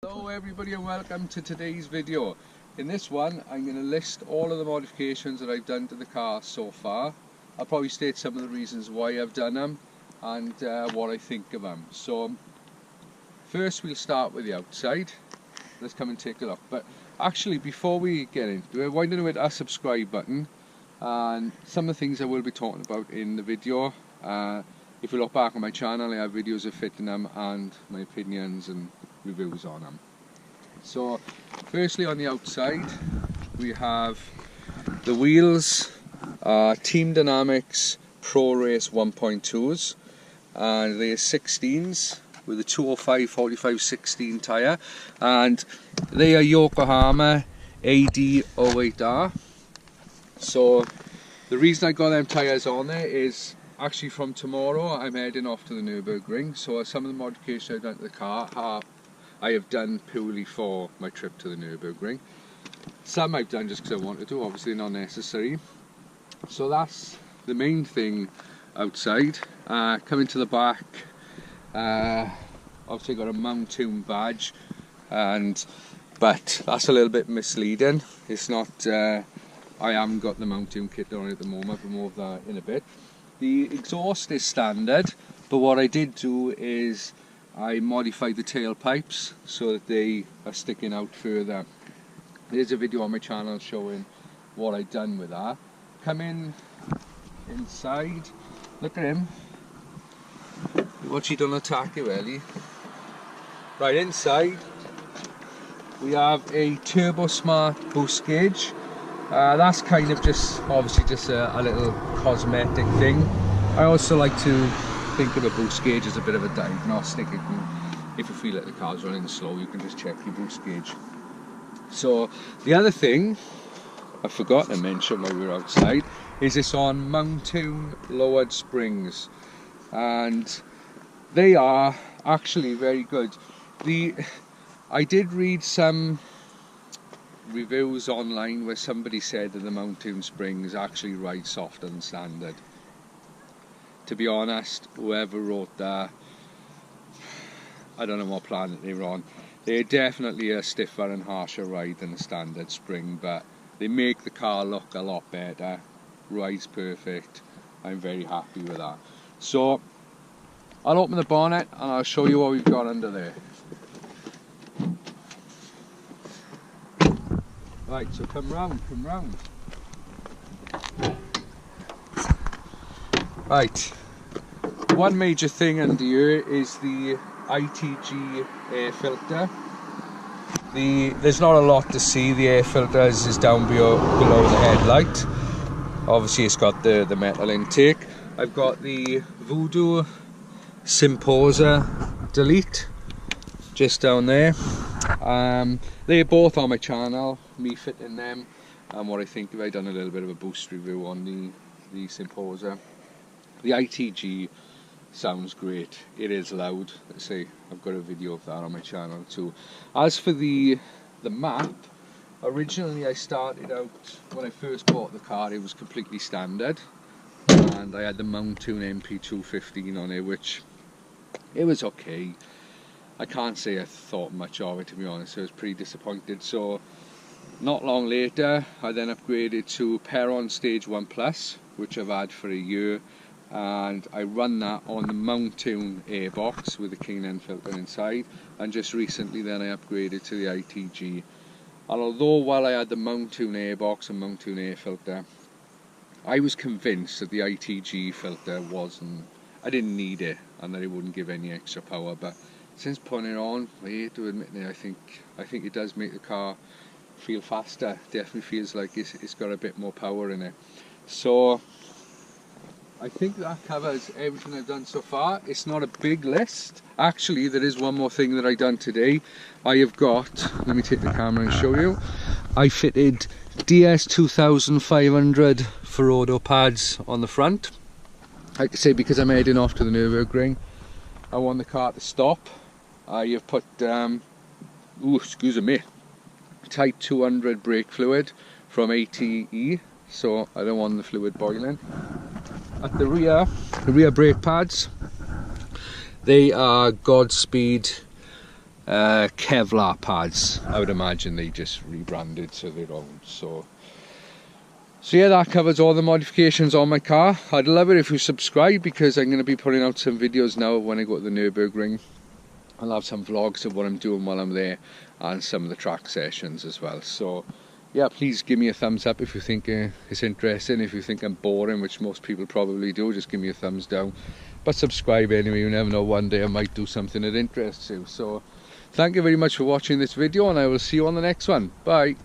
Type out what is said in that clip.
Hello everybody and welcome to today's video. In this one I'm going to list all of the modifications that I've done to the car so far. I'll probably state some of the reasons why I've done them and what I think of them. So first we'll start with the outside. Let's come and take a look. But actually before we get into it, why don't you hit that subscribe button and some of the things I will be talking about in the video. If you look back on my channel, I have videos of fitting them and my opinions and reviews on them. So firstly on the outside we have the wheels, Team Dynamics Pro Race 1.2s, and they're 16s with a 205/45/16 tyre, and they are Yokohama AD08R. So the reason I got them tyres on there is actually from tomorrow I'm heading off to the Nürburgring, so some of the modifications I've done to the car I have done purely for my trip to the Nürburgring. Some I've done just because I wanted to, obviously not necessary. So that's the main thing outside. Coming to the back, obviously got a mountune badge, but that's a little bit misleading. It's not, I haven't got the mountune kit on at the moment, but more of that in a bit. The exhaust is standard, but what I did do is I modified the tailpipes so that they are sticking out further. There's a video on my channel showing what I've done with that. Come inside, look at him. What you done attack you, Ellie? Right, inside we have a turbosmart boost gauge. That's kind of just obviously just a little cosmetic thing. I also like to think of a boost gauge as a bit of a diagnostic. If you feel like the car's running slow, you can just check your boost gauge. So the other thing I forgot to mention while we were outside is it's on mountune lowered springs, and they are actually very good. I did read some reviews online where somebody said that the mountune springs actually ride softer than standard. To be honest, whoever wrote that, I don't know what planet they were on. They're definitely a stiffer and harsher ride than a standard spring, but they make the car look a lot better. Rides perfect. I'm very happy with that. So I'll open the bonnet and I'll show you what we've got under there. Right, so come round. Right, one major thing under here is the ITG air filter. There's not a lot to see. The air filter is down below the headlight. Obviously it's got the metal intake. I've got the Voodoo Symposa Delete just down there. They're both on my channel, me fitting them and what I think of. I've done a little bit of a boost review on the Symposa. The ITG sounds great. It is loud. Let's say I've got a video of that on my channel too. As for the map, originally I started out, when I first bought the car, it was completely standard, and I had the Mountune MP215 on it, which it was okay. I can't say I thought much of it, to be honest. I was pretty disappointed. So not long later I then upgraded to Peron Stage 1 Plus, which I've had for a year, and I run that on the Mountune airbox with the K&N filter inside, and just recently then I upgraded to the ITG. And although while I had the Mountune airbox and Mountune air filter, I was convinced that the ITG filter I didn't need it and that it wouldn't give any extra power, but since putting it on, I hate to admit it, I think it does make the car feel faster. Definitely feels like it's got a bit more power in it. So I think that covers everything I've done so far. It's not a big list. Actually, there is one more thing that I've done today. I have got, let me take the camera and show you. I fitted DS 2500 ferodo pads on the front. Like I say, because I'm heading off to the Nürburgring, I want the car to stop. I have put, excuse me, Type 200 brake fluid from ATE, so I don't want the fluid boiling. At the rear brake pads, they are Godspeed Kevlar pads. I would imagine they just rebranded so they're round. So yeah, that covers all the modifications on my car. I'd love it if you subscribe, because I'm going to be putting out some videos now when I go to the Nürburgring. I'll have some vlogs of what I'm doing while I'm there, and some of the track sessions as well. So yeah, please give me a thumbs up if you think it's interesting. If you think I'm boring, which most people probably do, just give me a thumbs down. But subscribe anyway, you never know, one day I might do something that interests you. So thank you very much for watching this video, and I will see you on the next one. Bye.